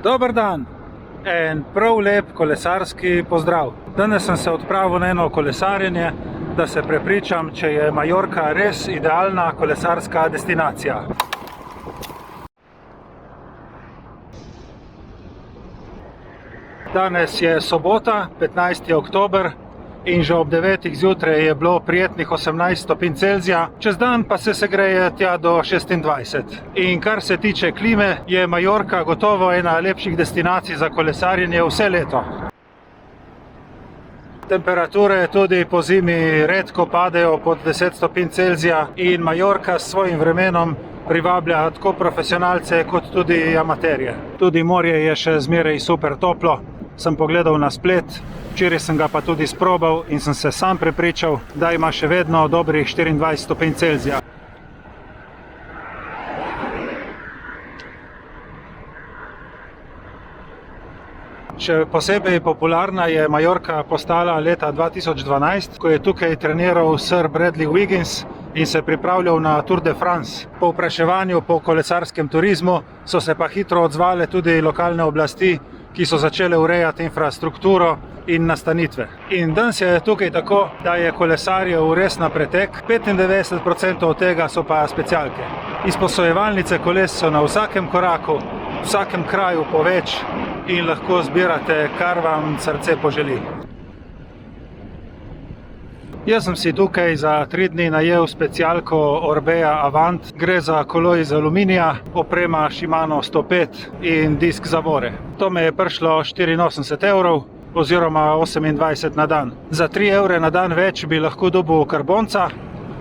Dober dan, en prav lep kolesarski pozdrav. Danes sem se odpravil na eno kolesarjenje, da se prepričam, če je Majorka res idealna kolesarska destinacija. Danes je sobota, 15. oktober in že ob 9. zjutraj je bilo prijetnih 18 stopinj Celzija, čez dan pa se segreje tja do 26. In kar se tiče klime, je Majorka gotovo ena lepših destinacij za kolesarjenje vse leto. Temperature tudi po zimi redko padejo pod 10 stopinj Celzija in Majorka s svojim vremenom privablja tako profesionalce kot tudi amaterje. Tudi morje je še zmeraj super toplo. Sem pogledal na splet, včeraj sem ga pa tudi sprobal in sem se sam prepričal, da ima še vedno dobrih 24 stopinj Celzija. Še posebej popularna je Majorka postala leta 2012, ko je tukaj treniral Sir Bradley Wiggins in se pripravljal na Tour de France. Po vpraševanju po kolesarskem turizmu so se pa hitro odzvale tudi lokalne oblasti, ki so začele urejati infrastrukturo in nastanitve. In danes je tukaj tako, da je kolesarjev res na pretek, 95% od tega so pa specialke. Izposojevalnice koles so na vsakem koraku, v vsakem kraju po več in lahko zbirate, kar vam srce poželi. Jaz sem si tukaj za 3 dni najel specialko Orbea Avant. Gre za kolo iz aluminija, oprema Shimano 105 in disk zavore. To me je prišlo 84 evrov oziroma 28 na dan. Za 3 evre na dan več bi lahko dobil karbonca,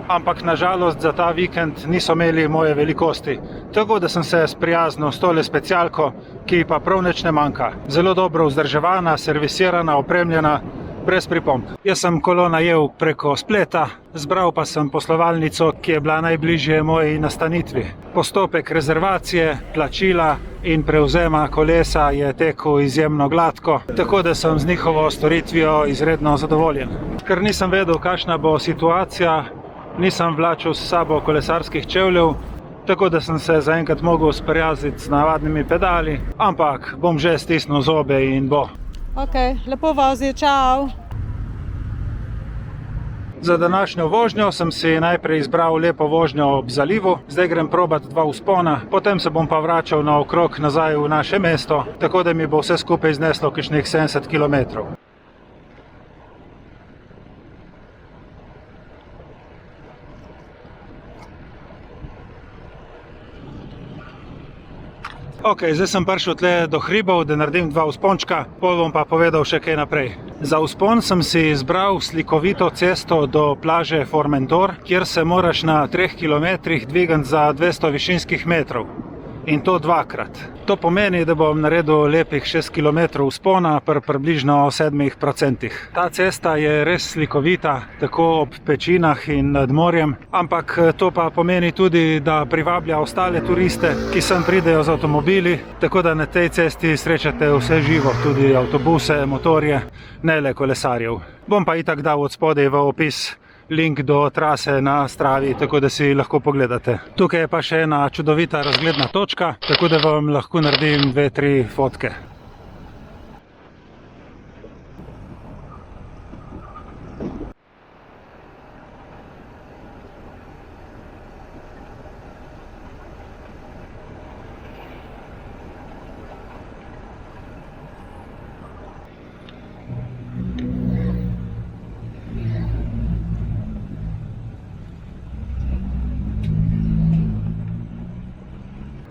ampak nažalost za ta vikend niso imeli moje velikosti. Tako da sem se sprijaznil s tole specialko, ki pa prav nič ne manjka. Zelo dobro vzdrževana, servisirana, opremljena, brez pripomb. Jaz sem kolo najel preko spleta, zbral pa sem poslovalnico, ki je bila najbližje moji nastanitvi. Postopek rezervacije, plačila in prevzema kolesa je tekel izjemno gladko, tako da sem z njihovo storitvijo izredno zadovoljen. Ker nisem vedel, kakšna bo situacija, nisem vlačil s sabo kolesarskih čevljev, tako da sem se zaenkrat mogel sprijazniti z navadnimi pedali, ampak bom že stisnil zobe in bo. Ok, lepo vozi, čau. Za današnjo vožnjo sem si najprej izbral lepo vožnjo ob zalivu, zdaj grem probat 2 vzpona, potem se bom pa vračal naokrog nazaj v naše mesto, tako da mi bo vse skupaj zneslo kakšnih 70 km. Ok, zdaj sem prišel tle do hribov, da naredim 2 vzpončka, pol bom pa povedal še kaj naprej. Za vzpon sem si izbral slikovito cesto do plaže Formentor, kjer se moraš na 3 kilometrih dvigati za 200 višinskih metrov. In to 2-krat. To pomeni, da bom naredil lepih 6 km vzpona pri približno 7%. Ta cesta je res slikovita, tako ob pečinah in nad morjem, ampak to pa pomeni tudi, da privablja ostale turiste, ki sem pridejo z avtomobili, tako da na tej cesti srečate vse živo, tudi avtobuse, motorje, ne le kolesarjev. Bom pa itak dal od spodaj v opis link do trase na Stravi, tako da si lahko pogledate. Tukaj je pa še ena čudovita razgledna točka, tako da vam lahko naredim 2-3 fotke.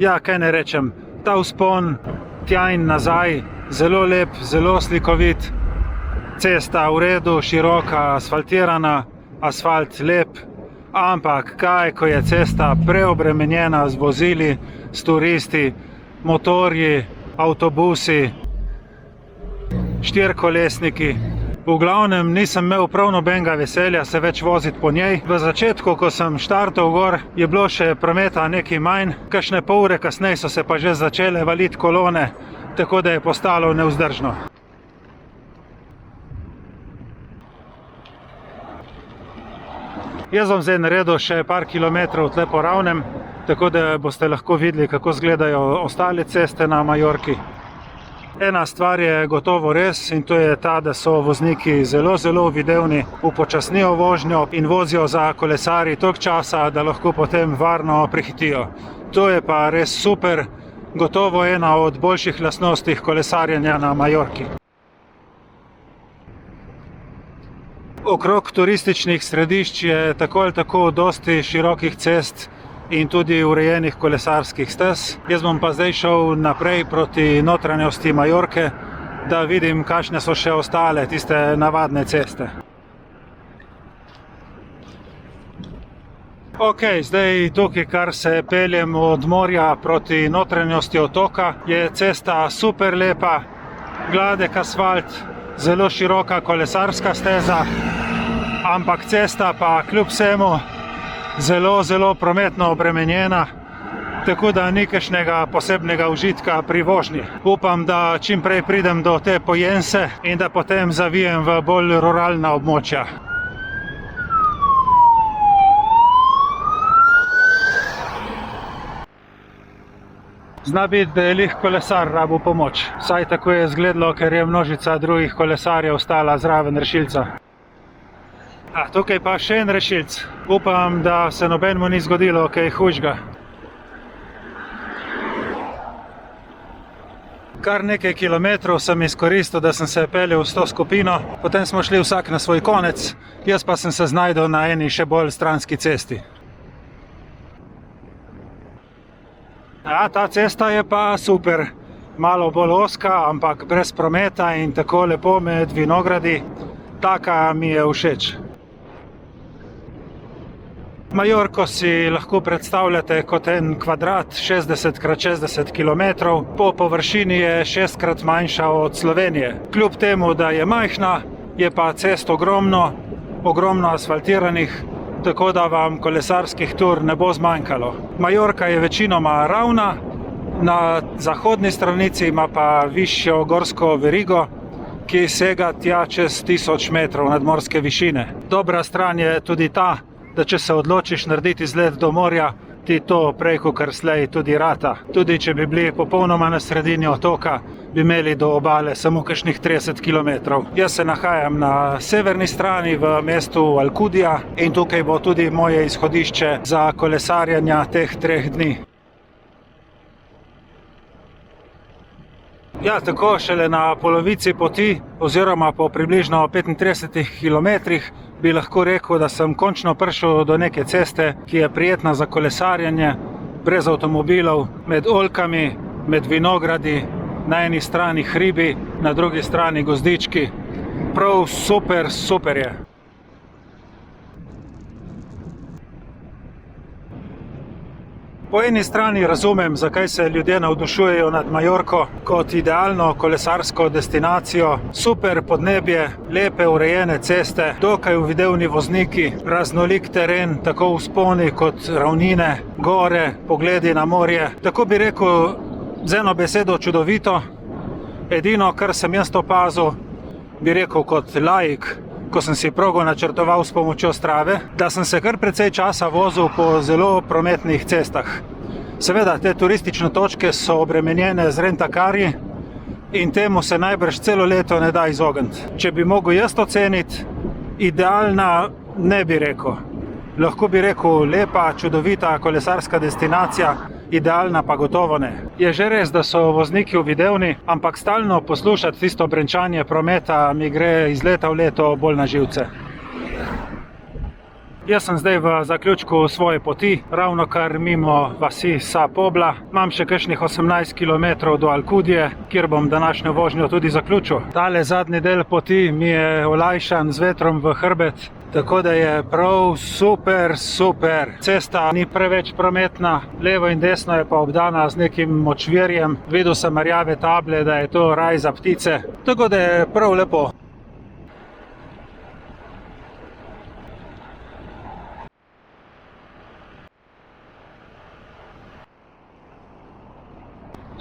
Ja, kaj ne rečem, ta vzpon tja in nazaj, zelo lep, zelo slikovit, cesta v redu, široka, asfaltirana, asfalt lep, ampak kaj, ko je cesta preobremenjena z vozili, s turisti, motorji, avtobusi, 4-kolesniki. V glavnem nisem imel prav nobenega veselja se več voziti po njej. V začetku, ko sem štartal gor, je bilo še prometa nekaj manj, kakšne pol ure kasneje so se pa že začele valiti kolone, tako da je postalo nevzdržno. Jaz bom zdaj naredil še par kilometrov tle po ravnem, tako da boste lahko videli, kako izgledajo ostale ceste na Majorki. Ena stvar je gotovo res in to je ta, da so vozniki zelo videvni, upočasnijo vožnjo in vozijo za kolesarji toliko časa, da lahko potem varno prehitijo. To je pa res super, gotovo ena od boljših lastnosti kolesarjenja na Majorki. Okrog turističnih središč je tako ali tako dosti širokih cest in tudi urejenih kolesarskih stez. Jaz bom pa zdaj šel naprej proti notranjosti Majorke, da vidim, kakšne so še ostale tiste navadne ceste. Ok, zdaj tukaj, kar se peljem od morja proti notranjosti otoka, je cesta super lepa, gladek asfalt, zelo široka kolesarska steza, ampak cesta pa kljub vsemu zelo prometno obremenjena, tako da ni kakšnega posebnega užitka pri vožnji. Upam, da čim prej pridem do te Pojense in da potem zavijem v bolj ruralna območja. Zna biti, da je lih kolesar rabil pomoč. Vsaj tako je izgledalo, ker je množica drugih kolesarjev stala zraven rešilca. Tukaj pa še en rešilc. Upam, da se nobenemu ni zgodilo kaj hujšega. Kar nekaj kilometrov sem izkoristil, da sem se peljal s to skupino, potem smo šli vsak na svoj konec, jaz pa sem se znašel na eni še bolj stranski cesti. Ta cesta je pa super, malo bolj ozka, ampak brez prometa in tako lepo med vinogradi. Taka mi je všeč. Majorko si lahko predstavljate kot en kvadrat 60x60 km, po površini je 6krat manjša od Slovenije. Kljub temu, da je majhna, je pa cest ogromno asfaltiranih, tako da vam kolesarskih tur ne bo zmanjkalo. Majorka je večinoma ravna, na zahodni stranici ima pa višjo gorsko verigo, ki sega tja čez 1000 metrov nadmorske višine. Dobra stran je tudi ta, da če se odločiš narediti izlet do morja, ti to prej kakor slej tudi rata. Tudi če bi bili popolnoma na sredini otoka, bi imeli do obale samo kakšnih 30 km. Jaz se nahajam na severni strani v mestu Alcúdia in tukaj bo tudi moje izhodišče za kolesarjenja teh 3 dni. Tako šele na polovici poti oziroma po približno 35 km bi lahko rekel, da sem končno prišel do neke ceste, ki je prijetna za kolesarjenje, brez avtomobilov, med oljkami, med vinogradi, na eni strani hribi, na drugi strani gozdički. Prav super je. Po eni strani razumem, zakaj se ljudje navdušujejo nad Majorko kot idealno kolesarsko destinacijo. Super podnebje, lepe urejene ceste, dokaj uvidevni vozniki, raznolik teren, tako vzponi kot ravnine, gore, pogledi na morje. Tako bi rekel z eno besedo čudovito. Edino, kar sem jaz opazil, bi rekel kot laik, ko sem si progo načrtoval s pomočjo Strave, da sem se kar precej časa vozil po zelo prometnih cestah. Seveda, te turistične točke so obremenjene z rentakarji in temu se najbrž celo leto ne da izogniti. Če bi mogel jaz oceniti, idealna ne bi rekel. Lahko bi rekel lepa, čudovita kolesarska destinacija, idealna pa gotovo ne. Je že res, da so vozniki uvidevni, ampak stalno poslušati tisto brenčanje prometa mi gre iz leta v leto bolj na živce. Jaz sem zdaj v zaključku svoje poti, ravnokar mimo vasi Sa Pobla. Imam še kakšnih 18 km do Alcúdie, kjer bom današnjo vožnjo tudi zaključil. Tale zadnji del poti mi je olajšan z vetrom v hrbet, tako da je prav super. Cesta ni preveč prometna, levo in desno je pa obdana z nekim močvirjem. Videl sem rjave table, da je to raj za ptice, tako da je prav lepo.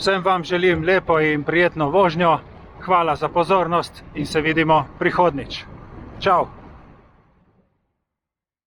Vsem vam želim lepo in prijetno vožnjo, hvala za pozornost in se vidimo prihodnjič. Čau!